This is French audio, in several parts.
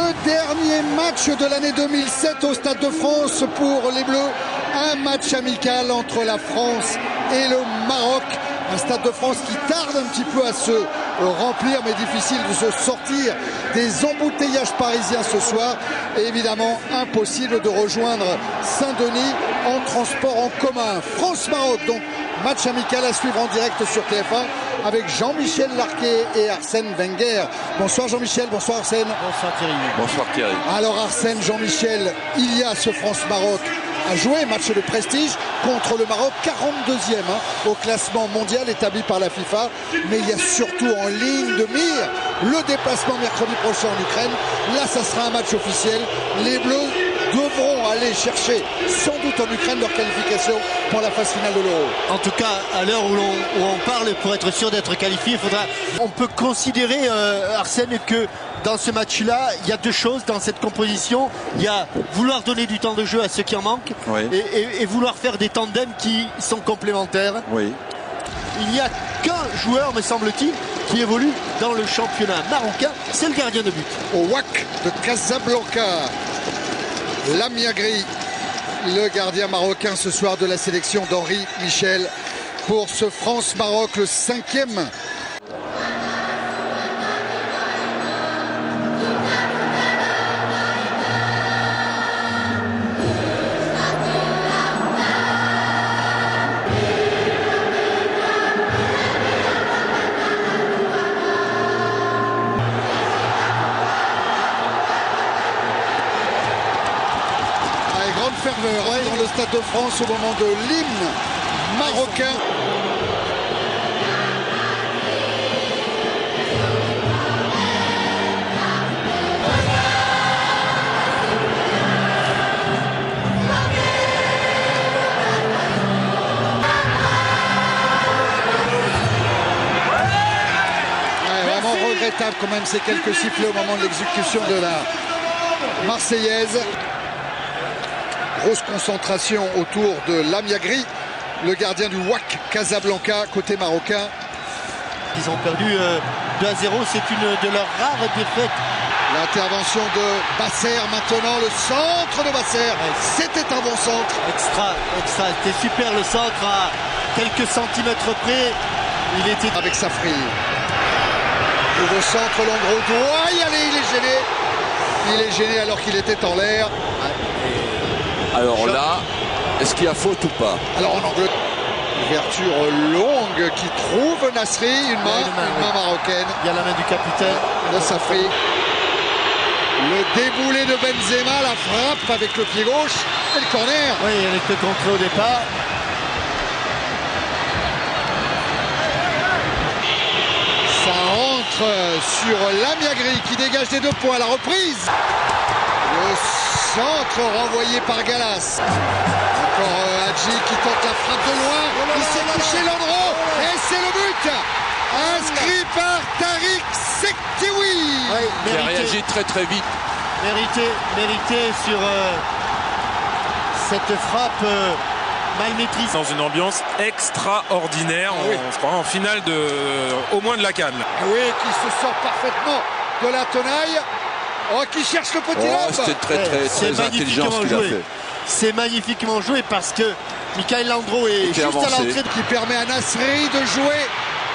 Le dernier match de l'année 2007 au Stade de France pour les Bleus. Un match amical entre la France et le Maroc. Un Stade de France qui tarde un petit peu à se remplir, mais difficile de se sortir des embouteillages parisiens ce soir. Et évidemment, impossible de rejoindre Saint-Denis en transport en commun. France-Maroc, donc match amical à suivre en direct sur TF1 avec Jean-Michel Larquet et Arsène Wenger. Bonsoir Jean-Michel, bonsoir Arsène. Bonsoir Thierry. Bonsoir Thierry. Alors Arsène, Jean-Michel, il y a ce France-Maroc à jouer, match de prestige contre le Maroc, 42e au classement mondial établi par la FIFA. Mais il y a surtout en ligne de mire le déplacement mercredi prochain en Ukraine. Là, ça sera un match officiel. Les Bleus devront aller chercher sans doute en Ukraine leur qualification pour la phase finale de l'Euro. En tout cas, à l'heure où on parle, pour être sûr d'être qualifié, on peut considérer, Arsène, que dans ce match-là, il y a deux choses dans cette composition. Il y a vouloir donner du temps de jeu à ceux qui en manquent, oui, et vouloir faire des tandems qui sont complémentaires. Oui. Il n'y a qu'un joueur, me semble-t-il, qui évolue dans le championnat marocain, c'est le gardien de but. Au WAC de Casablanca, Lamiagri, le gardien marocain ce soir de la sélection d'Henri Michel pour ce France-Maroc, le 5e. Ferveur dans le Stade de France au moment de l'hymne marocain. Vraiment regrettable quand même ces quelques sifflets au moment de l'exécution de la Marseillaise. Grosse concentration autour de Lamiagri, le gardien du WAC Casablanca, côté marocain. Ils ont perdu 2-0, c'est une de leurs rares défaites. L'intervention de Basser maintenant, le centre de Basser. C'était un bon centre. Extra, c'était super le centre à quelques centimètres près. Il était avec Safri. Nouveau centre, Landreau doit y aller, il est gêné. Il est gêné alors qu'il était en l'air. Alors là, est-ce qu'il y a faute ou pas? Alors en Angleterre, ouverture longue qui trouve Nasri, une main marocaine. Il y a la main du capitaine de Safri. Le déboulé de Benzema, la frappe avec le pied gauche et le corner. Oui, elle était contrée au départ. Ça rentre sur Lamiagri qui dégage des 2 points. La reprise. Le centre renvoyé par Gallas. Encore Hadji qui tente la frappe de loin. Il s'est couché Landreau. Et c'est le but. Inscrit par Tariq Sektiwi. Qui a réagi très très vite. Mérité sur cette frappe mal maîtrisée. Dans une ambiance extraordinaire, on se croit en finale au moins de la CAN. Oui, qui se sort parfaitement de la tenaille. Oh, qui cherche le petit lobe. C'était très intelligent ce qu'il a fait. C'est magnifiquement joué parce que Michael Landreau est juste avancé. à l'entrée. Qui permet à Nasri de jouer,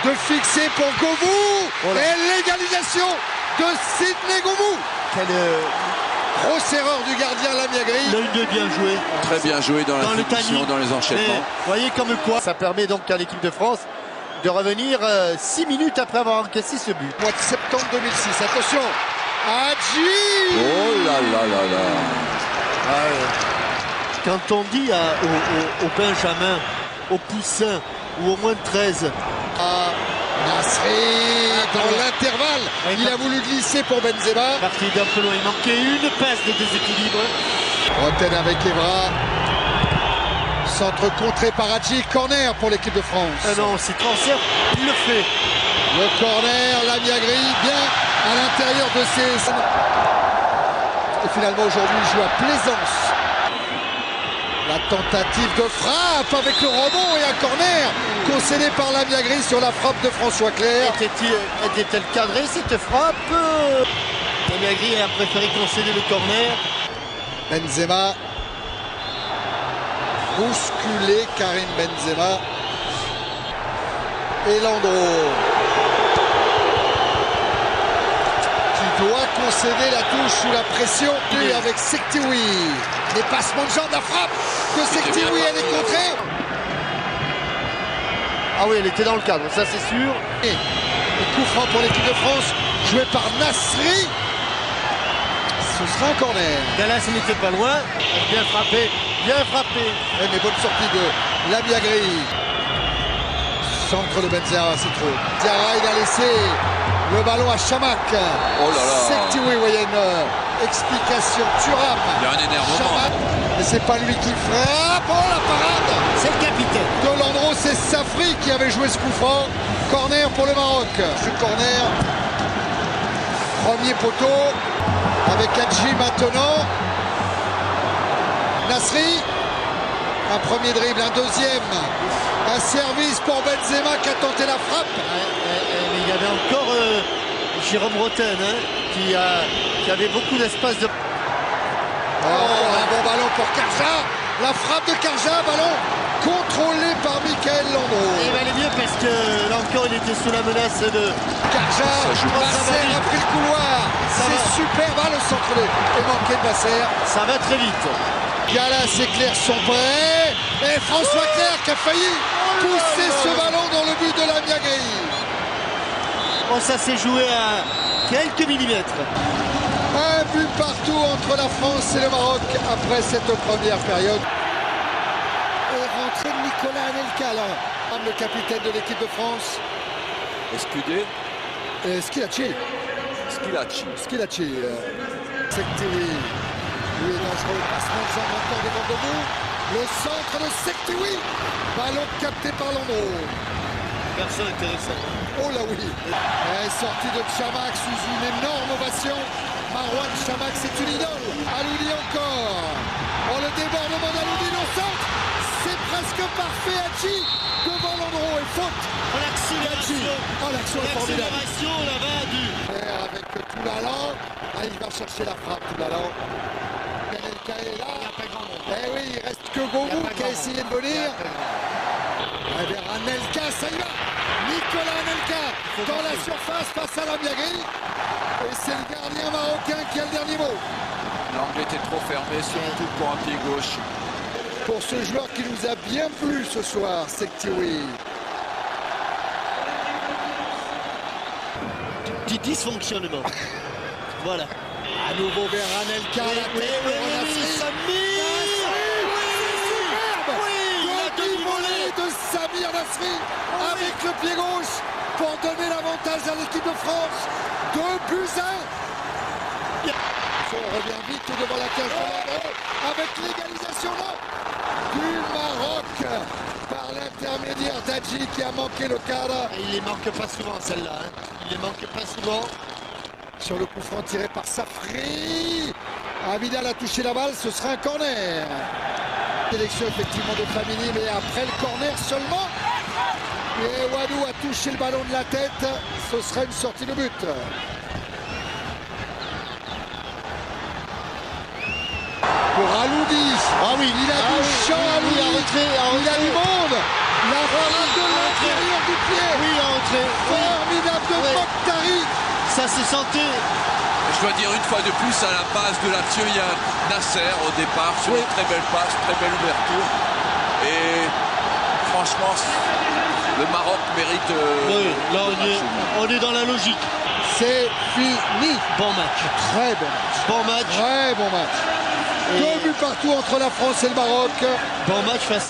de fixer pour Govou. Et l'égalisation de Sidney Govou. Grosse erreur du gardien Lamiagri. L'œil de bien joué. Très bien joué dans la finition, dans les enchaînements. Vous voyez comme quoi ça permet donc à l'équipe de France de revenir 6 minutes après avoir encaissé ce but. Mois de septembre 2006, attention. Hadji. Oh là là là là. Quand on dit au Benjamin, au Poussin ou au moins de 13. Nasri dans l'intervalle. Il a voulu glisser pour Benzema. Parti d'un peu loin, il manquait une passe de déséquilibre. Roten avec Evra. Centre contré par Hadji. Corner pour l'équipe de France. Ah non, c'est transfert, il le fait. Le corner, Lamiagri, bien à l'intérieur de ses... Et finalement aujourd'hui il joue à Plaisance. La tentative de frappe avec le rebond et un corner concédé par Lamiagri sur la frappe de François Clerc. Était-elle cadrée cette frappe? Lamagri a préféré concéder le corner. Benzema. Bousculé Karim Benzema. Et Landreau. Qui doit concéder la touche sous la pression. Lui avec Sektiwi. Dépassement de jambe, la frappe de Sektiwi, elle est contrée. Ah oui, elle était dans le cadre, ça c'est sûr. Et le coup franc pour l'équipe de France, joué par Nasri. Ce sera un corner. Gallas n'était pas loin. Bien frappé, bien frappé. Mais bonne sortie de Lamagri. Centre de Benzema, c'est trop. Diarra, il a laissé le ballon à Chamakh. Oh là là. Sektiwi, voyez une explication. Thuram. Il y a un énervement. Mais c'est pas lui qui frappe. Oh la parade. C'est le capitaine. De Landreau, c'est Safri qui avait joué ce coup franc. Corner pour le Maroc. Ce corner. Premier poteau. Avec Hadji maintenant. Nasri. Un premier dribble, un deuxième. Un service pour Benzema qui a tenté la frappe. Mais il y avait encore Jérôme Roten qui avait beaucoup d'espace de... Un bon ballon pour Karja. La frappe de Karja, ballon contrôlé par Michael Landreau. Il valait mieux parce que là encore il était sous la menace de... Karja, Basser a pris le couloir. C'est super, le centre est manqué de Basser. Ça va très vite. Gallas et Clerc sont prêts. Et François Clerc qui a failli pousser ce ballon dans le but de Lamagri. Bon, ça s'est joué à quelques millimètres. Un but partout entre la France et le Maroc après cette première période. Et rentrée de Nicolas Anelka, là, le capitaine de l'équipe de France. Escudé. Schillaci. Sektiwi. Lui est dangereux. Passement de jambe encore devant de vous. Le centre de Sektiwi. Ballon capté par Landreau. Personne intéressant. Oh là oui. Sortie de Chamakh sous une énorme ovation. Marouane Chamakh, c'est une idole. Aloudi encore. Oh, le débordement d'Aloudi au centre. C'est presque parfait. Hadji devant Landreau et faute. L'accélération. Oh, l'action est formidable. L'accélération là-bas du... Avec Toulalan. Ah, il va chercher la frappe, Toulalan. Anelka est là. Il n'y a pas grand monde. Eh oui, il reste que Gourou qui a essayé de venir. Vers Anelka, ça y va. Nicolas Anelka dans la surface face à Lamagri. Et c'est le gardien marocain qui a le dernier mot. L'angle était trop fermé, surtout pour un pied gauche. Pour ce joueur qui nous a bien plu ce soir, Sektiwi. Petit dysfonctionnement. Voilà. À nouveau vers Anelka. De Samir Nasri avec le pied gauche pour donner l'avantage à l'équipe de France. 2 buts 1. On revient vite devant la cage de Landreau avec l'égalisation là du Maroc par l'intermédiaire d'Hadji qui a manqué le cadre. Et il les manque pas souvent celle-là. Il les manque pas souvent. Sur le coup franc tiré par Safri. Abidal a touché la balle, ce sera un corner. Sélection effectivement de Famini, mais après le corner seulement. Et Wadou a touché le ballon de la tête, ce sera une sortie de but. Pour Aloudi. Ah oui, Il a du champ, Aloudi. Il a du monde. La frappe de l'intérieur du pied. Oui, en entrée. Formidable de Mokhtari. Ça se sentait. Je dois dire une fois de plus, à la base de l'action, il y a Nasser au départ sur une très belle passe, très belle ouverture. Et franchement, le Maroc mérite... Oui, là on est dans la logique. C'est fini. Bon match. Très bon match. Bon match. Très bon match. 2 buts partout entre la France et le Maroc. Bon match face